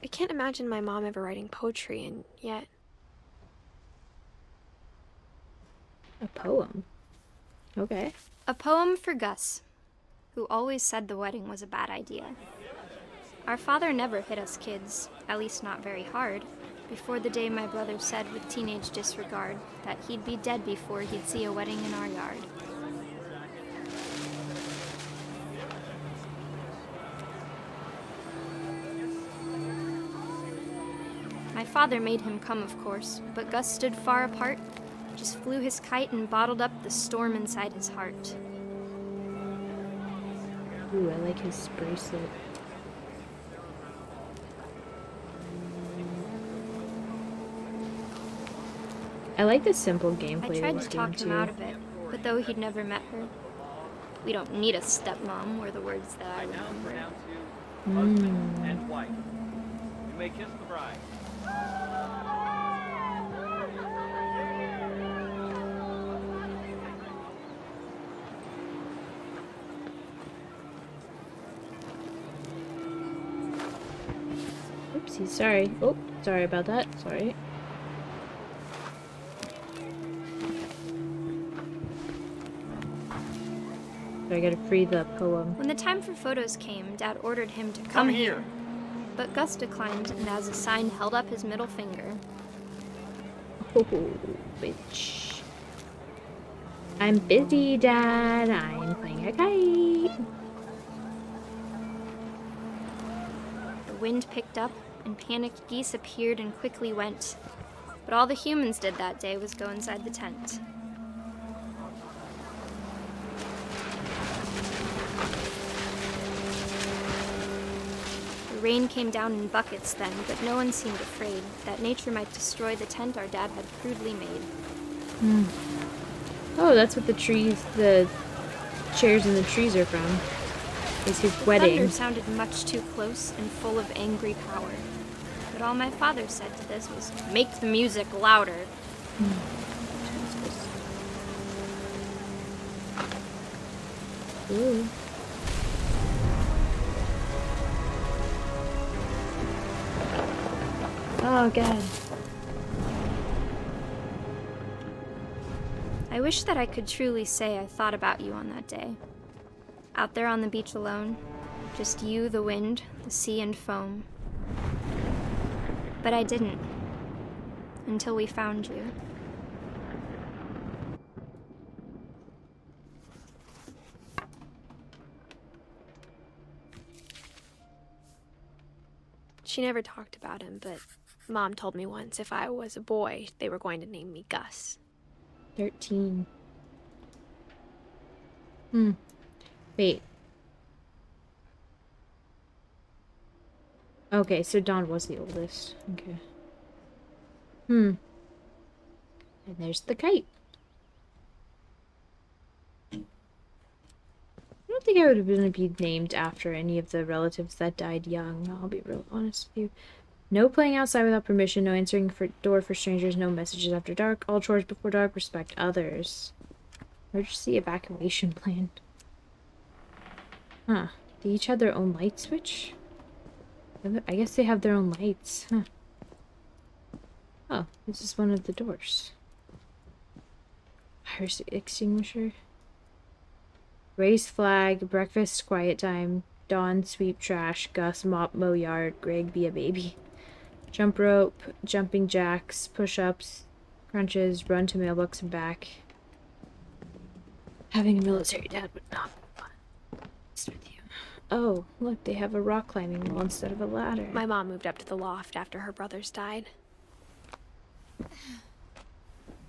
I can't imagine my mom ever writing poetry, and yet... A poem? Okay. A poem for Gus, who always said the wedding was a bad idea. Our father never hit us kids, at least not very hard, before the day my brother said with teenage disregard that he'd be dead before he'd see a wedding in our yard. My father made him come, of course, but Gus stood far apart, just flew his kite and bottled up the storm inside his heart. Ooh, I like his bracelet. I like the simple gameplay. I tried to talk him out of it, but though he'd never met her, "We don't need a stepmom," were the words that I remember. Husband and wife. You may kiss the bride. Oopsie, sorry. Oh, sorry about that. Sorry. I gotta free the poem. When the time for photos came, Dad ordered him to come here. But Gus declined, and as a sign held up his middle finger. Oh, bitch. I'm busy, Dad. I'm playing a kite. The wind picked up, and panicked geese appeared and quickly went. But all the humans did that day was go inside the tent. The rain came down in buckets then, but no one seemed afraid that nature might destroy the tent our dad had crudely made. Oh, that's what the trees, the chairs and the trees are from. Is his wedding. Thunder sounded much too close and full of angry power. But all my father said to this was, "Make the music louder." Ooh. Oh, God. I wish that I could truly say I thought about you on that day. Out there on the beach alone, just you, the wind, the sea, and foam. But I didn't, until we found you. She never talked about him, but Mom told me once if I was a boy, they were going to name me Gus. 13. Wait. Okay, so Dawn was the oldest. Okay. And there's the kite. I don't think I would have been named after any of the relatives that died young. I'll be real honest with you. No playing outside without permission, no answering door for strangers, no messages after dark, all chores before dark, respect others. Emergency evacuation plan. Huh. They each had their own light switch? I guess they have their own lights. Huh. Oh, this is one of the doors. Fire extinguisher. Race flag, breakfast, quiet time, Dawn, sweep trash, Gus, mop, mow yard, Greg, be a baby. Jump rope, jumping jacks, push-ups, crunches, run to mailbox and back. Having a military dad would not be fun. What's with you? Oh, look, they have a rock climbing wall instead of a ladder. My mom moved up to the loft after her brothers died.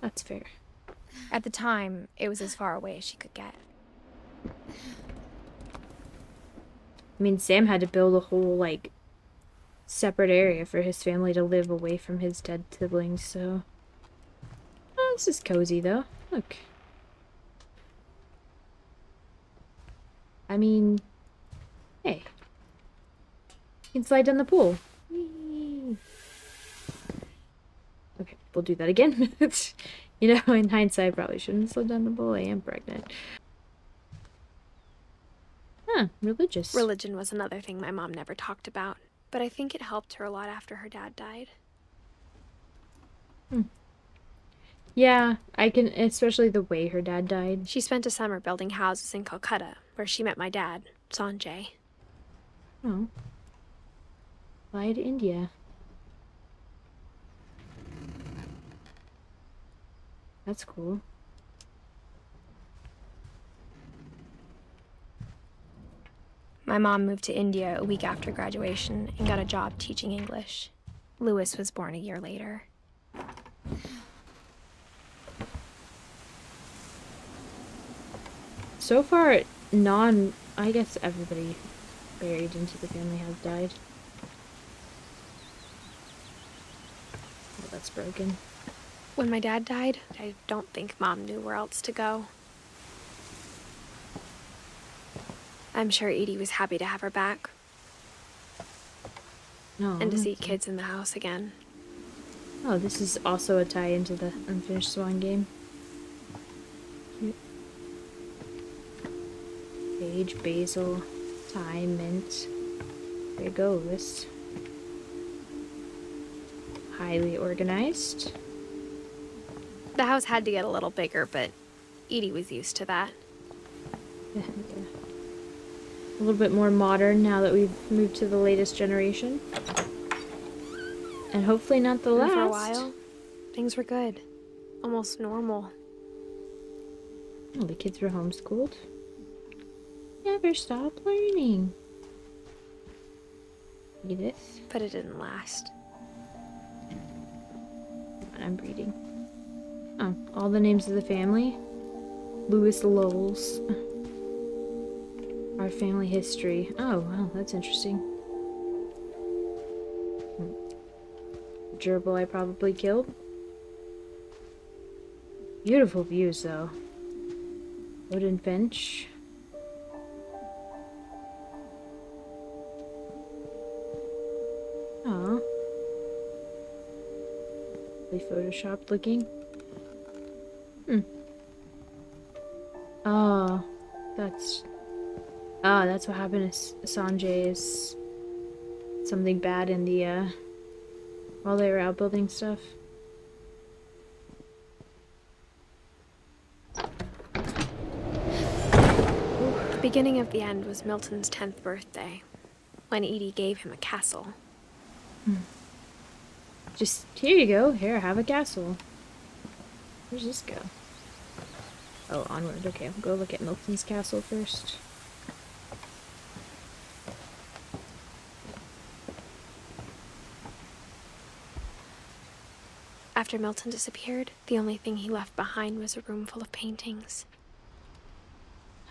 That's fair. At the time, it was as far away as she could get. I mean, Sam had to build a whole, like, separate area for his family to live away from his dead siblings, so... Oh, this is cozy, though. Look. I mean... Hey. You can slide down the pool. Whee! Okay, we'll do that again. You know, in hindsight, I probably shouldn't slide down the pool. I am pregnant. Huh, religious. Religion was another thing my mom never talked about. but I think it helped her a lot after her dad died. Yeah, I can, especially the way her dad died. She spent a summer building houses in Calcutta, where she met my dad, Sanjay. Oh. Fly to India. That's cool. My mom moved to India a week after graduation and got a job teaching English. Louis was born a year later. So far, I guess everybody buried into the family has died. Oh, that's broken. When my dad died, I don't think Mom knew where else to go. I'm sure Edie was happy to have her back. No. And to see kids in the house again. Oh, this is also a tie into the Unfinished Swan game. Cute. Sage, basil, thyme, mint. There you go, list. Highly organized. The house had to get a little bigger, but Edie was used to that. Yeah. A little bit more modern now that we've moved to the latest generation. And hopefully not the last. And for a while, things were good. Almost normal. Well, the kids were homeschooled. Never stop learning. Edith. But it didn't last. I'm reading. Oh, all the names of the family. Louis Lowell's. Our family history. Oh, wow, that's interesting. Gerbil I probably killed. Beautiful views, though. Odin Finch. Aw. Really photoshopped looking. Oh, that's what happened to Sanjay. Is something bad in the while they were out building stuff. The beginning of the end was Milton's 10th birthday, when Edie gave him a castle. Just, here you go. Here, have a castle. Where's this go? Oh, onward. Okay, we'll go look at Milton's castle first. After Milton disappeared, the only thing he left behind was a room full of paintings.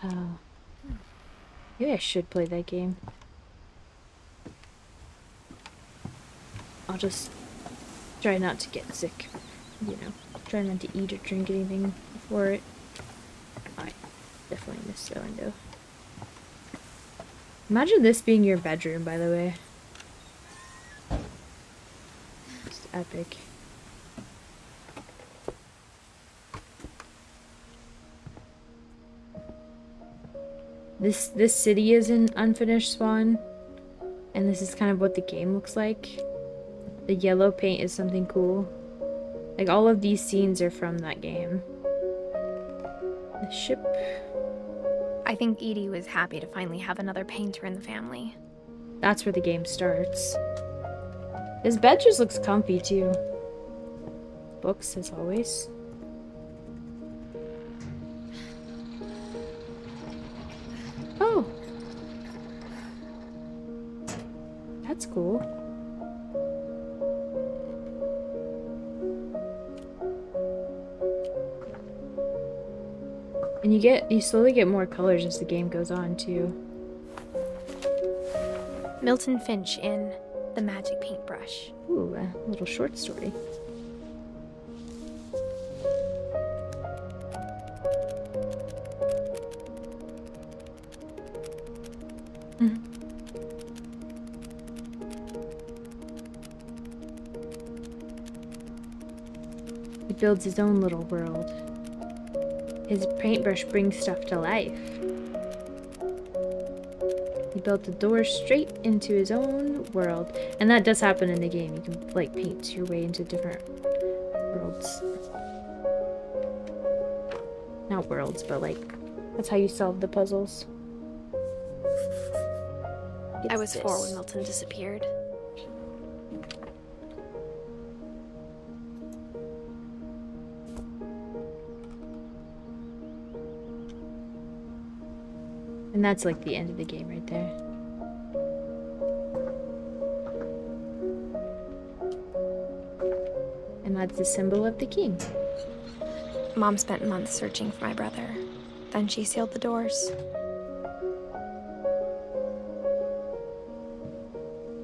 Oh. Maybe I should play that game. I'll just try not to get sick. You know, try not to eat or drink anything before it. I definitely missed the window. Imagine this being your bedroom, by the way. Just epic. This city is in Unfinished Swan, and this is kind of what the game looks like. The yellow paint is something cool. Like, all of these scenes are from that game. The ship. I think Edie was happy to finally have another painter in the family. That's where the game starts. His bed just looks comfy, too. Books, as always. Oh! That's cool. And you slowly get more colors as the game goes on, too. Milton Finch in The Magic Paintbrush. Ooh, a little short story. He builds his own little world. His paintbrush brings stuff to life. He built a door straight into his own world. And that does happen in the game. You can, like, paint your way into different worlds. Not worlds, but, like, that's how you solve the puzzles. I was 4 when Milton disappeared. And that's like the end of the game right there. And that's the symbol of the king. Mom spent months searching for my brother. Then she sealed the doors.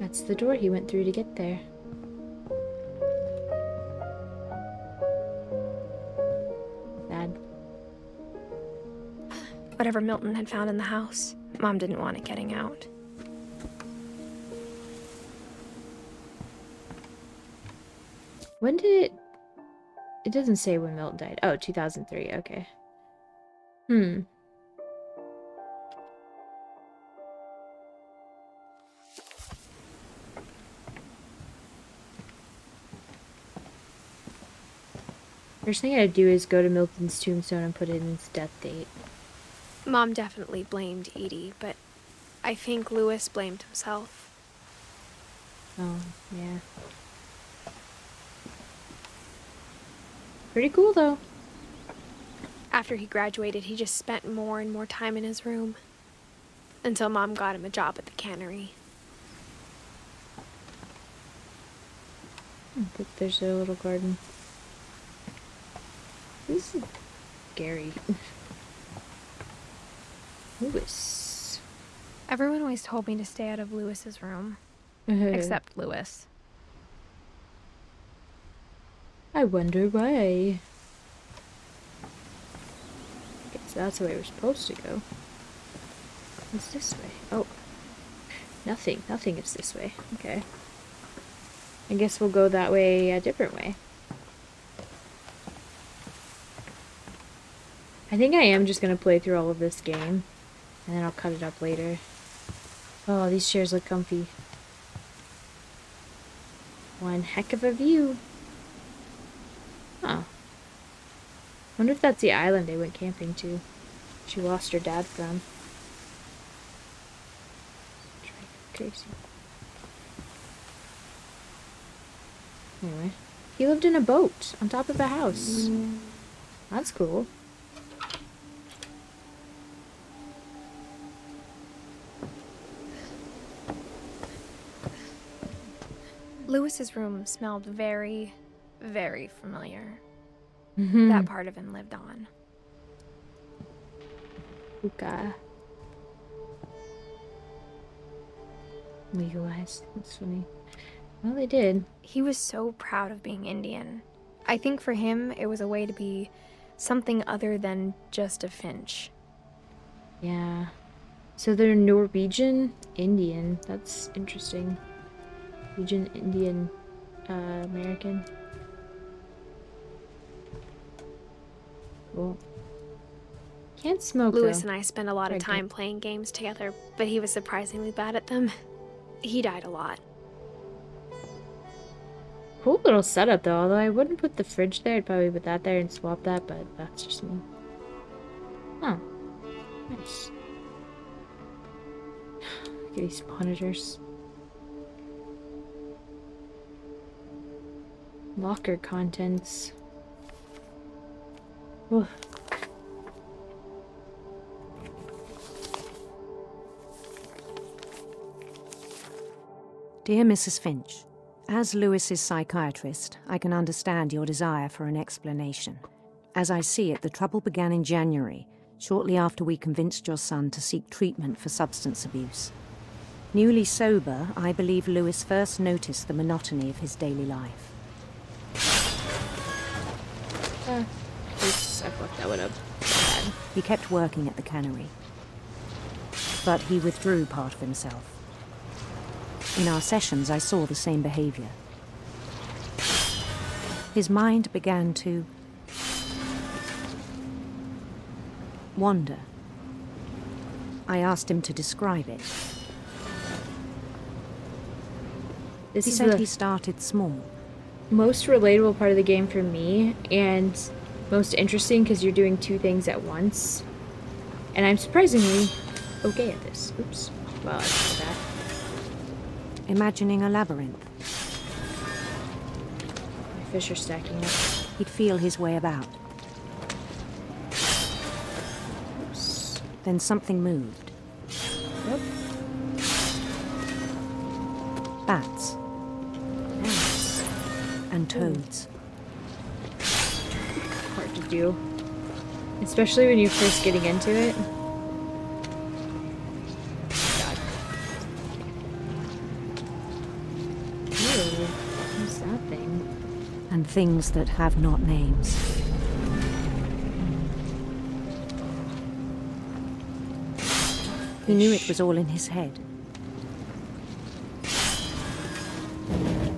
That's the door he went through to get there. Sad. Whatever Milton had found in the house, Mom didn't want it getting out. When did it... It doesn't say when Milton died. Oh, 2003. Okay. First thing I'd do is go to Milton's tombstone and put in his death date. Mom definitely blamed Edie, but I think Lewis blamed himself. Oh, yeah. Pretty cool, though. After he graduated, he just spent more and more time in his room. Until Mom got him a job at the cannery. Look, there's a little garden. This is scary. Lewis. Everyone always told me to stay out of Lewis's room. Except Lewis. I wonder why. Okay, so that's the way we're supposed to go. What's this way? Oh. Nothing. Nothing is this way. Okay. I guess we'll go that way a different way. I think I am just gonna play through all of this game. And then I'll cut it up later. Oh, these chairs look comfy. One heck of a view. Huh. Wonder if that's the island they went camping to. She lost her dad from. Crazy. Anyway. He lived in a boat on top of a house. That's cool. Lewis's room smelled very, very familiar. That part of him lived on. Hookah. Legalized. That's funny. Well, they did. He was so proud of being Indian. I think for him, it was a way to be something other than just a Finch. Yeah. So they're Norwegian Indian. That's interesting. Norwegian Indian American. Cool. Can't smoke, Lewis though. and I spent a lot of time playing games together, but he was surprisingly bad at them. He died a lot. Cool little setup, though. Although I wouldn't put the fridge there. I'd probably put that there and swap that, but that's just me. Oh. Nice. Look at these monitors. Locker contents. Ugh. Dear Mrs. Finch, as Lewis's psychiatrist, I can understand your desire for an explanation. As I see it, the trouble began in January, shortly after we convinced your son to seek treatment for substance abuse. Newly sober, I believe Lewis first noticed the monotony of his daily life. Oops, I fucked that one up. Bad. He kept working at the cannery, but he withdrew part of himself. In our sessions, I saw the same behavior. His mind began to wander. I asked him to describe it. This He is said the he started small. most relatable part of the game for me, and most interesting because you're doing two things at once. And I'm surprisingly okay at this. Oops. Well, I said that. Imagining a labyrinth. My fish are stacking up. He'd feel his way about. Oops. Then something moved. Nope. Bats Nice. and toads. Hard to do. Especially when you're first getting into it. God. Ew. What's that thing? And things that have not names. He knew it was all in his head.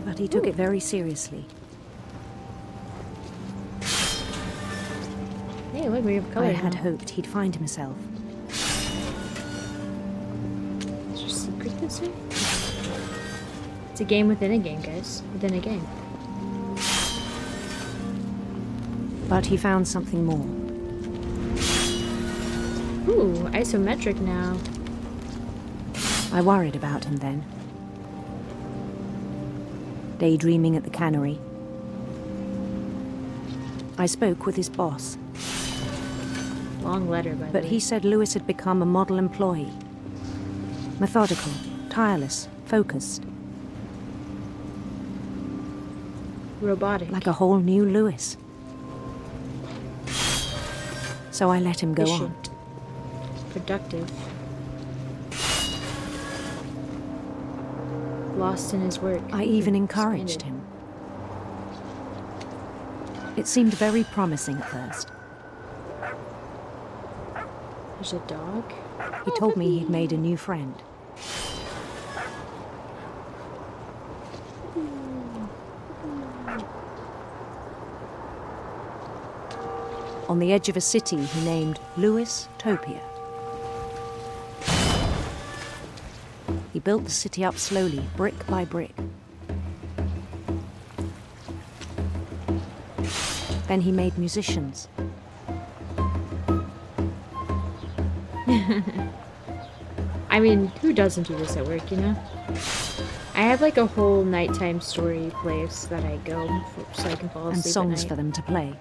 But he took it very seriously. Hey, look, we have color I had now. hoped he'd find himself. Is there a secret this way? It's a game within a game, guys. Within a game. But he found something more. Ooh, isometric now. I worried about him then. Daydreaming at the cannery. I spoke with his boss, Long letter, by the but way. he said Lewis had become a model employee. Methodical, tireless, focused, Robotic. like a whole new Lewis. So I let him go on. Efficient. Productive. Lost in his work. I even Ooh, encouraged expanded. him. It seemed very promising at first. There's a dog. He told me he'd made a new friend. On the edge of a city he named Lewis Topia. He built the city up slowly, brick by brick. Then he made musicians. I mean, who doesn't do this at work, you know? I have like a whole nighttime story place that I go for, so I can fall And asleep songs at for night. them to play.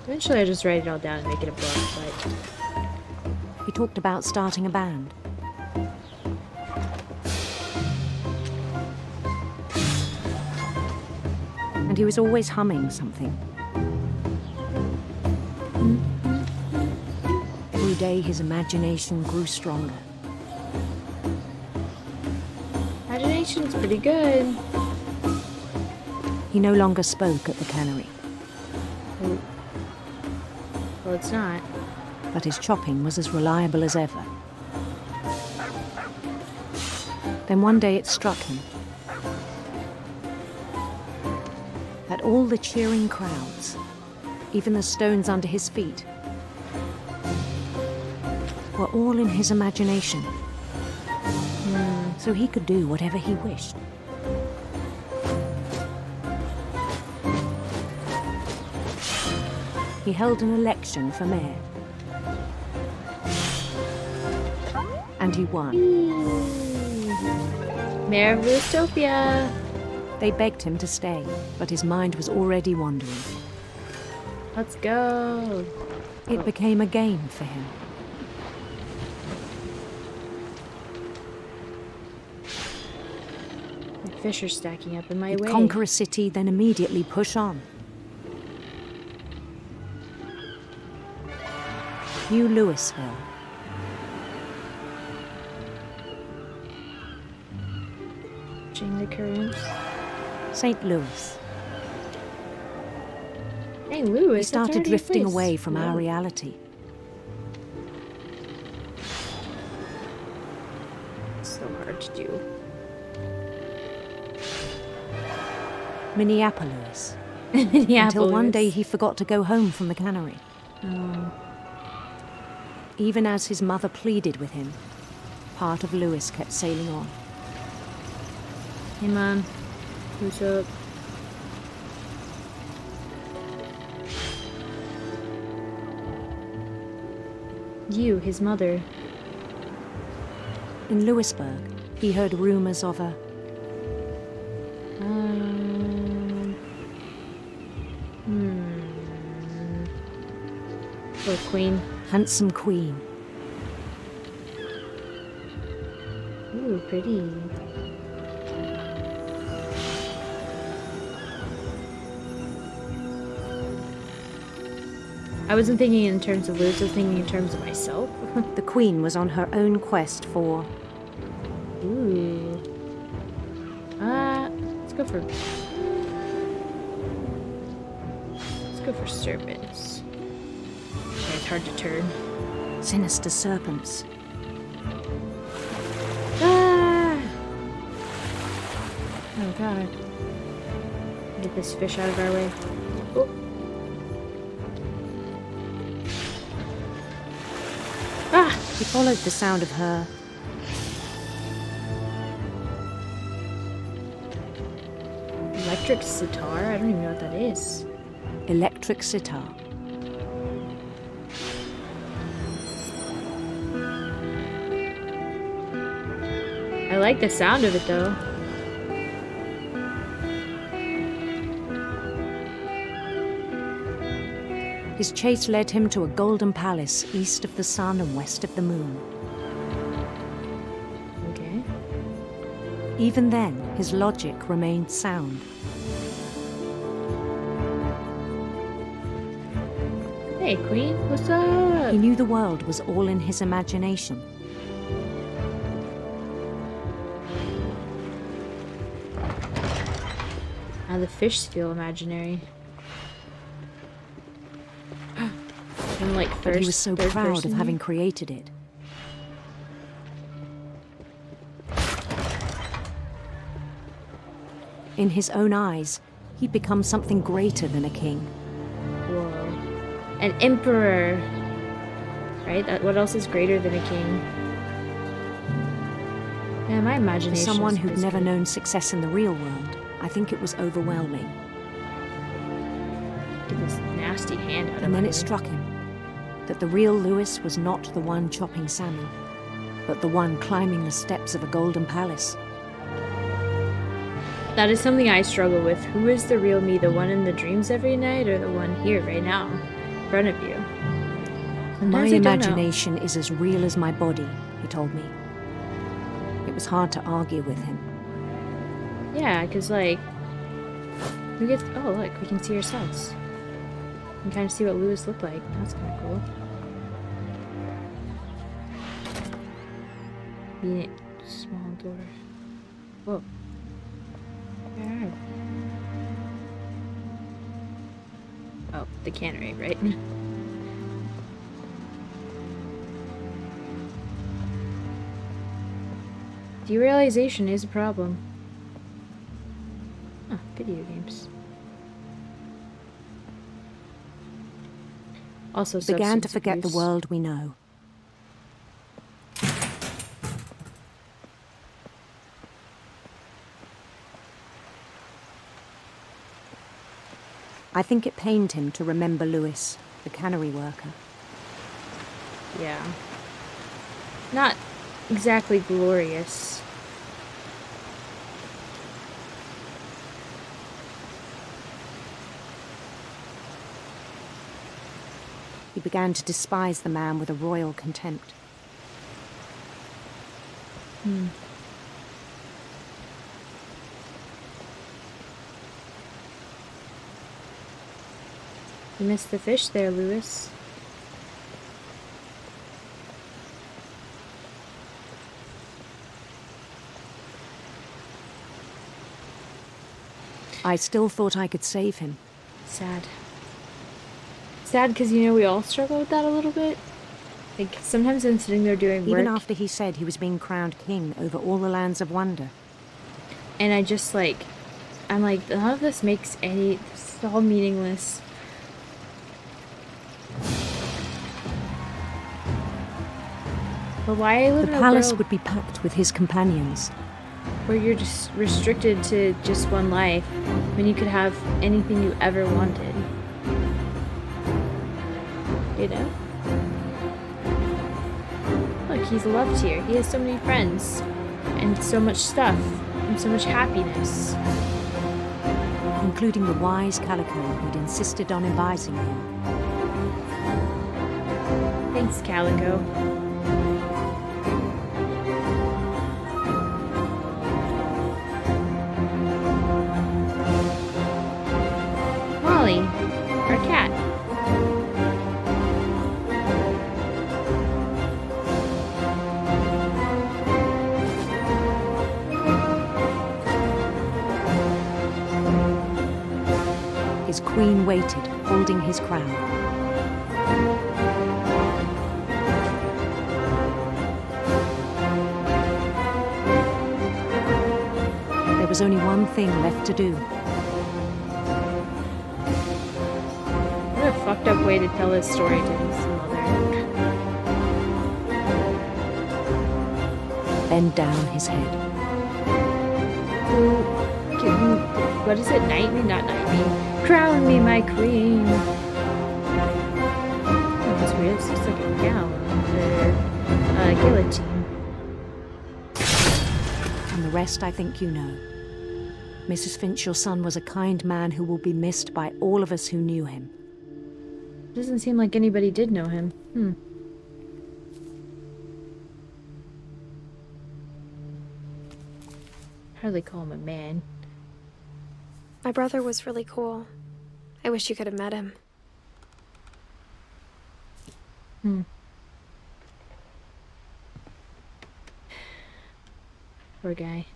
Eventually I just write it all down and make it a book, but He talked about starting a band. And he was always humming something. Every day his imagination grew stronger. imagination's pretty good. He no longer spoke at the cannery, Oh. Well, it's not. but his chopping was as reliable as ever. Then one day it struck him that all the cheering crowds, even the stones under his feet, were all in his imagination. So he could do whatever he wished. He held an election for mayor. And he won. Mayor of Lustopia. They begged him to stay, but his mind was already wandering. Let's go. It became a game for him. The fish are stacking up in my He'd way. conquer a city, then immediately push on. New Louisville. Watching the currents. St. Louis. Hey, Louis. We that's started already a drifting place. away from our Whoa. reality. So hard to do. Minneapolis. Yeah. Until one day he forgot to go home from the cannery. Oh. Even as his mother pleaded with him, part of Lewis kept sailing on. Hey, Mom. What's up? You, his mother. In Louisburg, he heard rumors of a... Or queen. handsome queen. Ooh, pretty. I wasn't thinking in terms of Lewis, I was thinking in terms of myself. The queen was on her own quest for... Ooh. Let's go for... Let's go for serpents. Okay, it's hard to turn. sinister serpents. Ah! Oh god. Get this fish out of our way. Oh. Ah! He followed the sound of her. Electric sitar? I don't even know what that is. Electric sitar. I like the sound of it though. His chase led him to a golden palace east of the sun and west of the moon. Okay. Even then, his logic remained sound. Hey, Queen, what's up? He knew the world was all in his imagination. Now the fish feel imaginary. And like But first, he was so third proud person of having created it. In his own eyes, he'd become something greater than a king. Whoa. An emperor. Right? What else is greater than a king? Yeah, my For imagination. someone is who'd never good. known success in the real world, I think it was overwhelming. Get this nasty hand out of And my then way. it struck him that the real Lewis was not the one chopping salmon, but the one climbing the steps of a golden palace. That is something I struggle with. Who is the real me? The one in the dreams every night, or the one here right now, in front of you? My Sometimes I don't know. imagination is as real as my body, he told me. It was hard to argue with him. Yeah, because, like, who gets... Oh, look, we can see ourselves. We can kind of see what Lewis looked like. That's kind of cool. Unit, small door. Whoa. Yeah. Oh, the cannery, right? Derealization is a problem. Oh, video games. Also, Began to substance forget abuse. the world we know. I think it pained him to remember Lewis, the cannery worker. Yeah. Not exactly glorious. He began to despise the man with a royal contempt. You missed the fish there, Lewis. I still thought I could save him. Sad. Sad because, you know, we all struggle with that a little bit. Like, sometimes I'm sitting there doing work, Even after he said he was being crowned king over all the lands of wonder. and I just, like, I'm like, none of this makes any... This is all meaningless. But why I live The in a palace world... would be packed with his companions. where you're just restricted to just one life when you could have anything you ever wanted. You know? Look, he's loved here. He has so many friends and so much stuff and so much happiness. Including the wise Calico who'd insisted on advising him. Thanks, Calico. Molly, our cat. His queen waited, holding his crown. There was only one thing left to do. What a fucked up way to tell his story to his mother. Bend down his head. What is it? Knight me? Not knight me. Crown me, my queen. Oh, that's weird. It's just like a gown or a guillotine. And the rest I think you know. Mrs. Finch, your son was a kind man who will be missed by all of us who knew him. Doesn't seem like anybody did know him. Hardly call him a man. My brother was really cool. I wish you could have met him. Poor guy.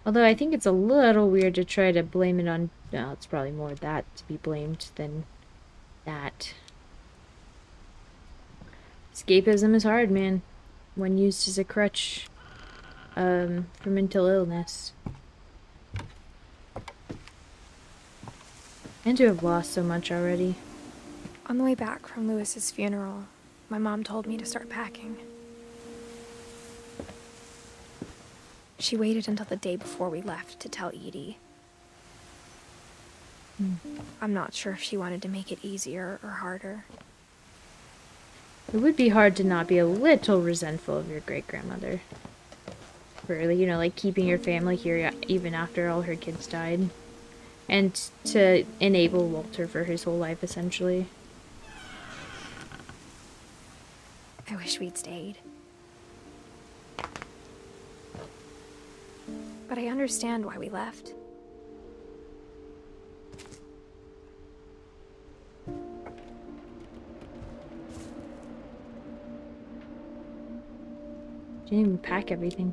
Although I think it's a little weird to try to blame it on... No, it's probably more that to be blamed than that. Escapism is hard, man. When used as a crutch for mental illness. And to have lost so much already. On the way back from Lewis's funeral, my mom told me to start packing. She waited until the day before we left to tell Edie. I'm not sure if she wanted to make it easier or harder. It would be hard to not be a little resentful of your great-grandmother. For, you know, like keeping your family here even after all her kids died. And to enable Walter for his whole life, essentially. I wish we'd stayed. But I understand why we left. Didn't even pack everything.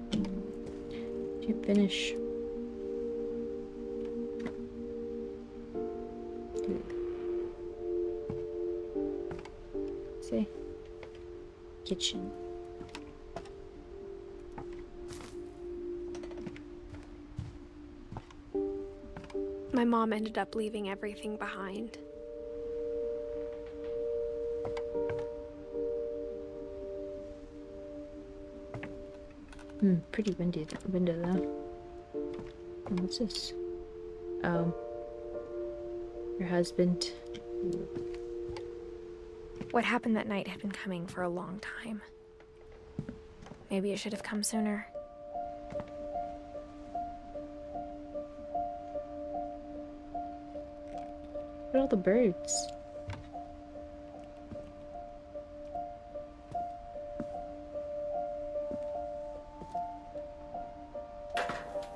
Didn't finish. See? Kitchen. My mom ended up leaving everything behind. Pretty windy window though. And what's this? Oh. Your husband. What happened that night had been coming for a long time. Maybe it should have come sooner. Look at all the birds.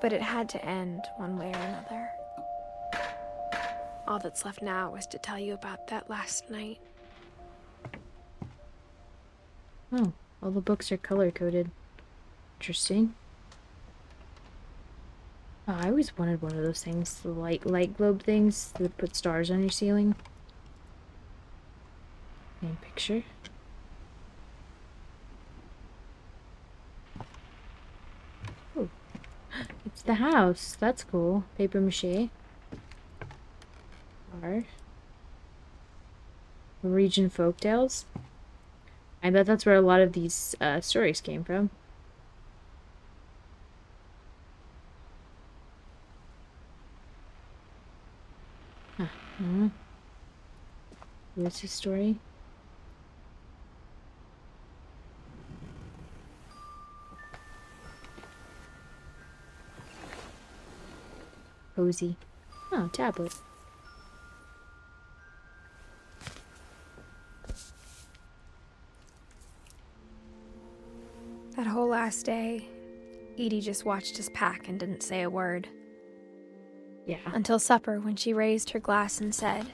But it had to end one way or another. All that's left now is to tell you about that last night. Oh, all the books are color-coded. Interesting. Oh, I always wanted one of those things, the light globe things that put stars on your ceiling. Main picture. Oh, it's the house. That's cool. Paper mache. Bar. Norwegian folktales. I bet that's where a lot of these stories came from. Hmm. What's his story? Cozy. Oh, tablet. That whole last day, Edie just watched us pack and didn't say a word. Yeah. Until supper, when she raised her glass and said,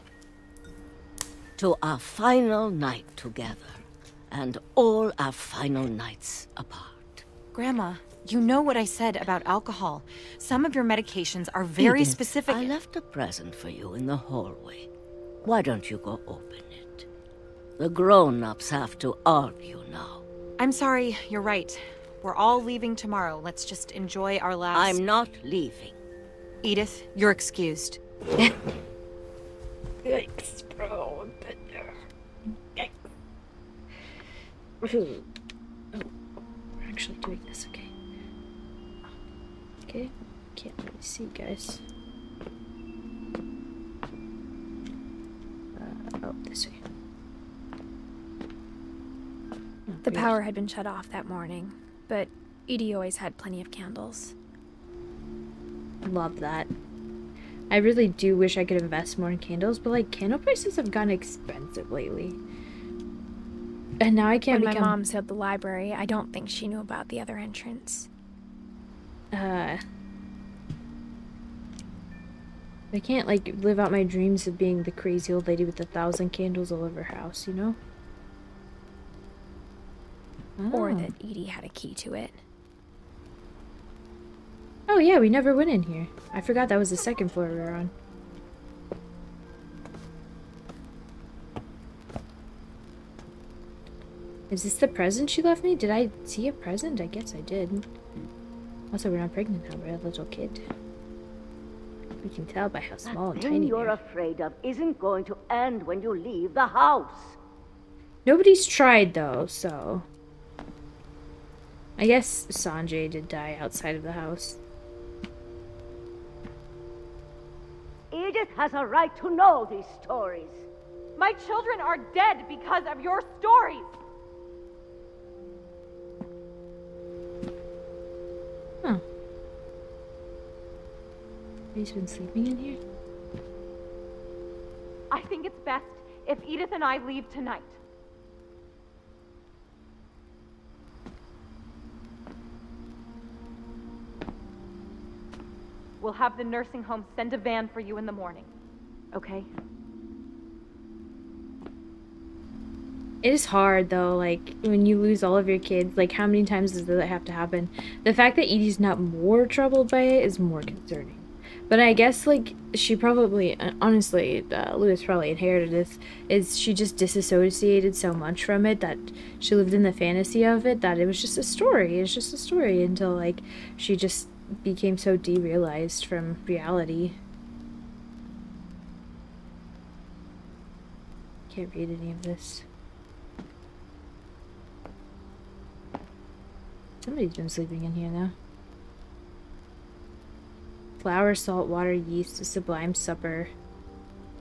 "To our final night together, and all our final nights apart." Grandma, you know what I said about alcohol. Some of your medications are very Edith, specific. I left a present for you in the hallway. Why don't you go open it? The grown-ups have to argue now. I'm sorry, you're right. We're all leaving tomorrow. Let's just enjoy our last... I'm not leaving. Edith, you're excused. Yikes, bro. I'm been there. Yikes. Oh, we're actually doing this, okay. Okay, can't really see, guys. Oh, this way. Oh, the weird. power had been shut off that morning, but Edie always had plenty of candles. Love that. I really do wish I could invest more in candles, but like candle prices have gotten expensive lately. And now I can't When my mom sealed the library, I don't think she knew about the other entrance. I can't like live out my dreams of being the crazy old lady with 1,000 candles all over her house, you know? Or Oh. that Edie had a key to it. Oh yeah, we never went in here. I forgot that was the second floor we were on. Is this the present she left me? Did I see a present? I guess I did. Also, we're not pregnant now. We're a little kid. We can tell by how small and The thing tiny we you're are. afraid of isn't going to end when you leave the house. Nobody's tried though, so... I guess Sanjay did die outside of the house. Edith has a right to know these stories. My children are dead because of your stories. Huh. He's been sleeping in here? I think it's best if Edith and I leave tonight. We'll have the nursing home send a van for you in the morning. Okay? It is hard though, like when you lose all of your kids, like how many times does that have to happen? The fact that Edie's not more troubled by it is more concerning. But I guess like she probably, honestly, Lewis probably inherited this, is she just disassociated so much from it that she lived in the fantasy of it that it was just a story. It's just a story until like she just became so derealized from reality. Can't read any of this. Somebody's been sleeping in here now. Flour, salt, water, yeast, a sublime supper.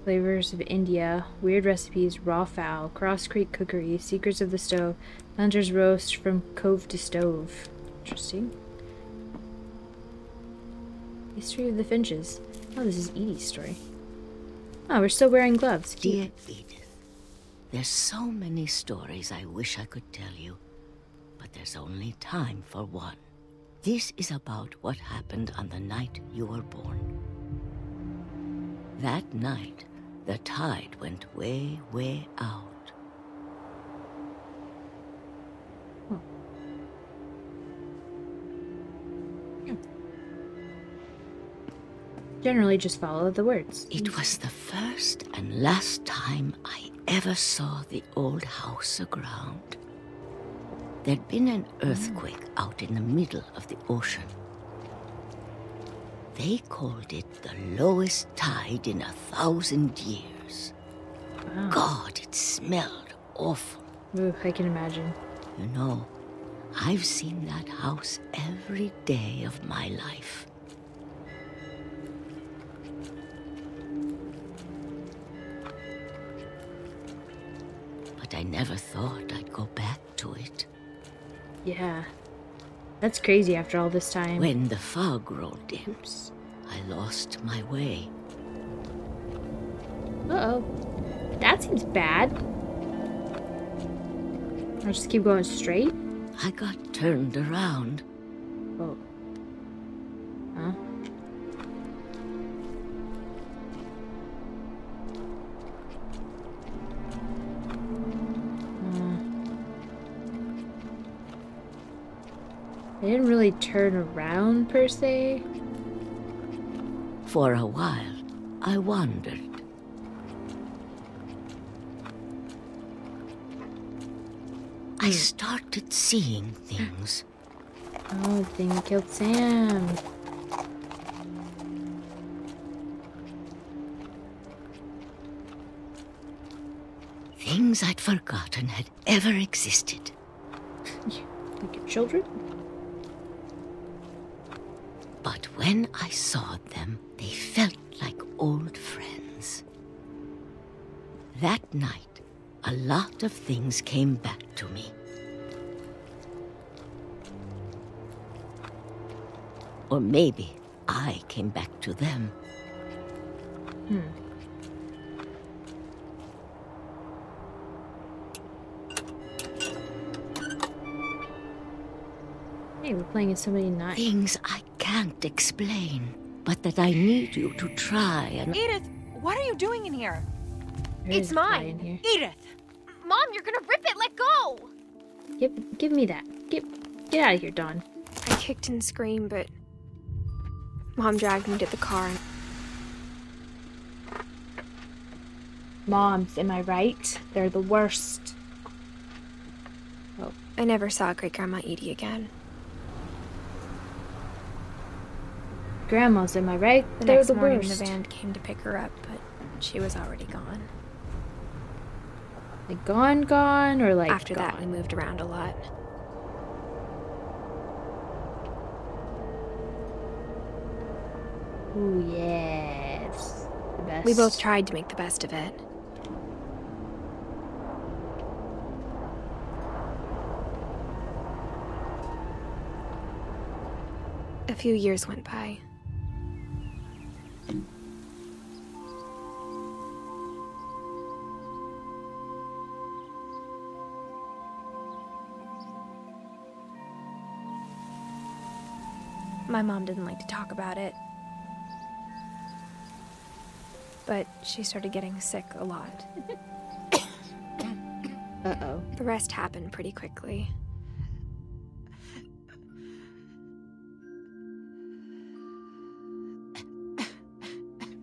Flavors of India, weird recipes, raw fowl, Cross Creek cookery, secrets of the stove, hunter's roast from cove to stove. Interesting. History of the Finches. Oh, this is Edie's story. Oh, we're still wearing gloves. Cute. Dear Edith, there's so many stories I wish I could tell you, but there's only time for one. This is about what happened on the night you were born. That night, the tide went way, way out. Generally just follow the words. It was the first and last time I ever saw the old house aground. There'd been an earthquake out in the middle of the ocean. They called it the lowest tide in 1,000 years. Wow. God, it smelled awful. Ooh, I can imagine. You know, I've seen that house every day of my life. never thought I'd go back to it. Yeah. That's crazy after all this time. When the fog rolled in, I lost my way. Uh-oh. That seems bad. I'll just keep going straight? I got turned around. Oh. Huh? I didn't really turn around, per se. For a while, I wandered. I started seeing things. Oh, the thing that killed Sam. Things I'd forgotten had ever existed. Like your children? But when I saw them, they felt like old friends. That night, a lot of things came back to me. Or maybe I came back to them. Hey, we're playing as somebody not... Things I can't explain, but that I need you to try and... Edith, what are you doing in here? It's mine. Here. Edith! Mom, you're gonna rip it! Let go! Give me that. Get out of here, Dawn. I kicked and screamed, but Mom dragged me to the car. Moms, am I right? They're the worst. Oh. I never saw Great-Grandma Edie again. Grandmas, am I right? The They're next the morning, worst. the van came to pick her up, but she was already gone. Like gone, or like After gone? that, we moved around a lot. Ooh, yes. The best. We both tried to make the best of it. A few years went by. My mom didn't like to talk about it. But she started getting sick a lot. Uh-oh. The rest happened pretty quickly.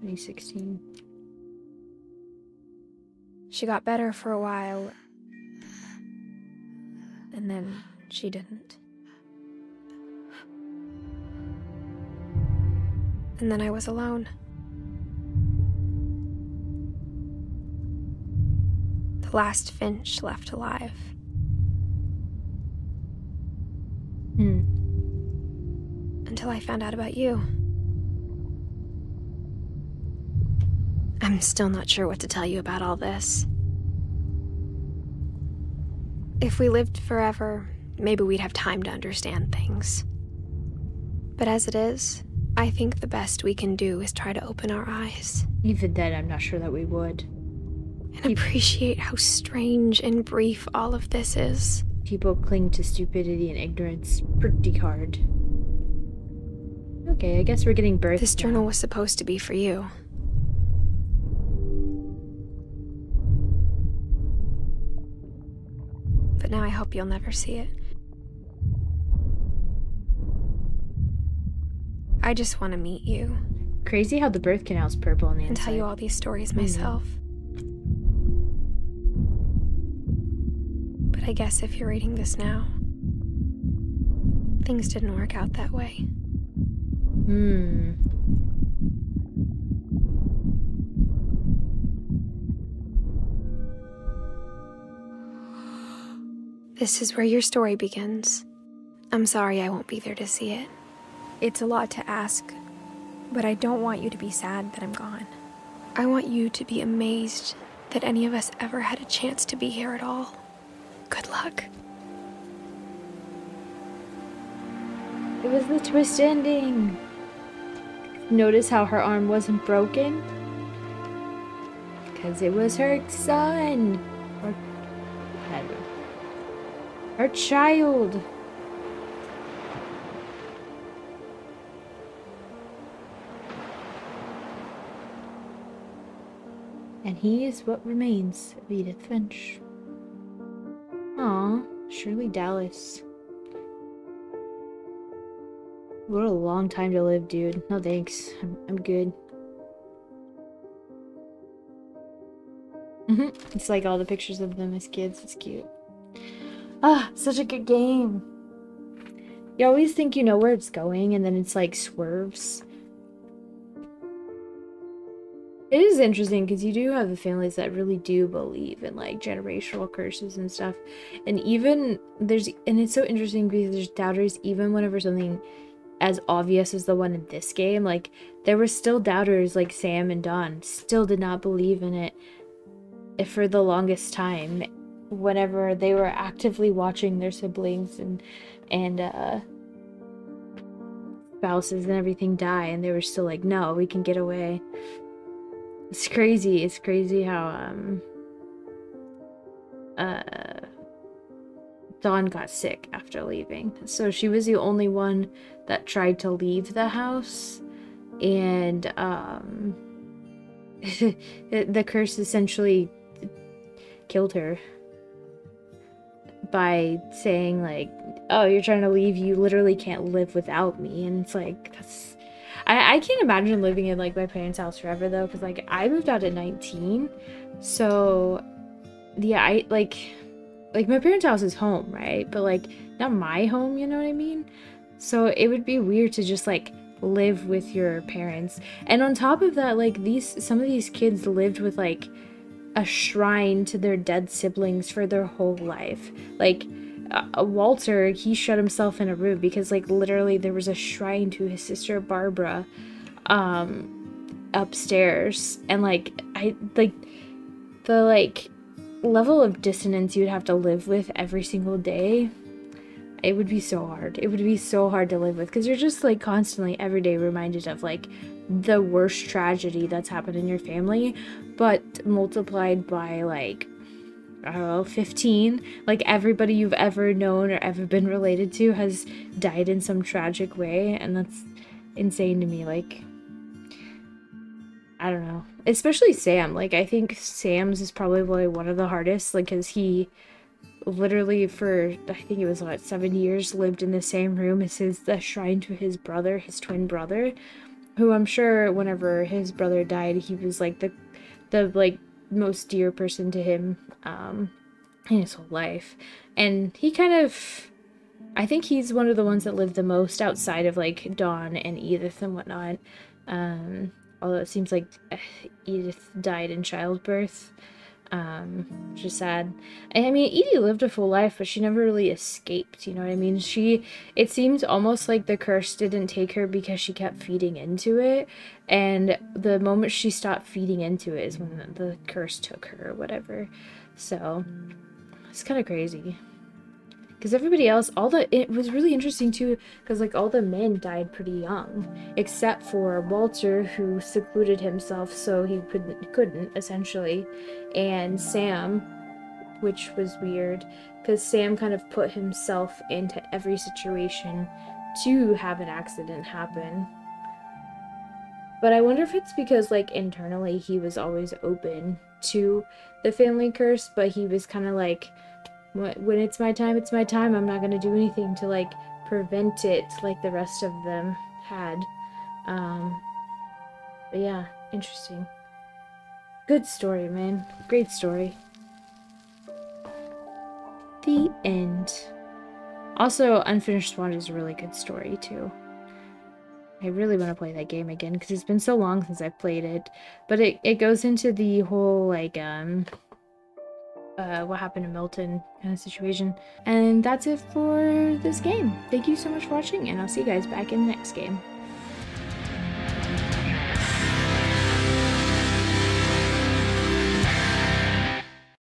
(2016) She got better for a while, and then she didn't. And then I was alone. The last Finch left alive. Until I found out about you. I'm still not sure what to tell you about all this. If we lived forever, maybe we'd have time to understand things. But as it is, I think the best we can do is try to open our eyes. Even then, I'm not sure that we would. And appreciate how strange and brief all of this is. People cling to stupidity and ignorance pretty hard. Okay, I guess we're getting birthed. This journal was supposed to be for you. But now I hope you'll never see it. I just want to meet you. Crazy how the birth canal's purple on the and inside. tell you all these stories myself. But I guess if you're reading this now, things didn't work out that way. This is where your story begins. I'm sorry I won't be there to see it. It's a lot to ask, but I don't want you to be sad that I'm gone. I want you to be amazed that any of us ever had a chance to be here at all. Good luck. It was the twist ending. Notice how her arm wasn't broken? Because it was her son. Or, I don't know. Her child. And he is what remains of Edith Finch. Aw, Shirley Dallas. What a long time to live, dude. No thanks. I'm good. It's like all the pictures of them as kids. It's cute. Ah, such a good game. You always think you know where it's going, and then it's like swerves. It is interesting because you do have the families that really do believe in like generational curses and stuff. And even and it's so interesting because there's doubters even whenever something as obvious as the one in this game, like there were still doubters like Sam and Dawn still did not believe in it for the longest time whenever they were actively watching their siblings and spouses and everything die, and they were still like, no, we can get away. It's crazy. It's crazy how Dawn got sick after leaving. So she was the only one that tried to leave the house, and the curse essentially killed her by saying like, oh, you're trying to leave, you literally can't live without me. And it's like, that's I can't imagine living in like my parents' house forever though, because like I moved out at 19, so yeah, I like my parents' house is home, right? But like not my home, you know what I mean? So it would be weird to just like live with your parents. And on top of that, like some of these kids lived with like a shrine to their dead siblings for their whole life. Like Walter, he shut himself in a room because like literally there was a shrine to his sister Barbara upstairs, and like the level of dissonance you'd have to live with every single day, it would be so hard. It would be so hard to live with because you're just like constantly every day reminded of like the worst tragedy that's happened in your family, but multiplied by like, I don't know, 15. Like everybody you've ever known or ever been related to has died in some tragic way, and that's insane to me. Like, I don't know. Especially Sam. Like, I think Sam's is probably one of the hardest, like, because he literally for, I think it was, what, 7 years lived in the same room as the shrine to his brother, his twin brother, who I'm sure whenever his brother died, he was, like, the like, most dear person to him in his whole life. And he kind of, I think he's one of the ones that lived the most outside of like Dawn and Edith and whatnot, although it seems like Edith died in childbirth, which is sad. And I mean, Edie lived a full life, but she never really escaped, you know what I mean? It seems almost like the curse didn't take her because she kept feeding into it, and the moment she stopped feeding into it is when the curse took her or whatever. So it's kind of crazy because everybody else, it was really interesting too, because like all the men died pretty young except for Walter, who secluded himself so he couldn't essentially, and Sam, which was weird because Sam kind of put himself into every situation to have an accident happen. But I wonder if it's because like internally he was always open to the family curse, but he was kind of like, when it's my time, it's my time. I'm not going to do anything to like prevent it like the rest of them had. But yeah, interesting. Good story, man. Great story. The end. Also, Unfinished Swan is a really good story too. I really want to play that game again because it's been so long since I've played it. But it goes into the whole like what happened to Milton kind of situation. And that's it for this game. Thank you so much for watching, and I'll see you guys back in the next game.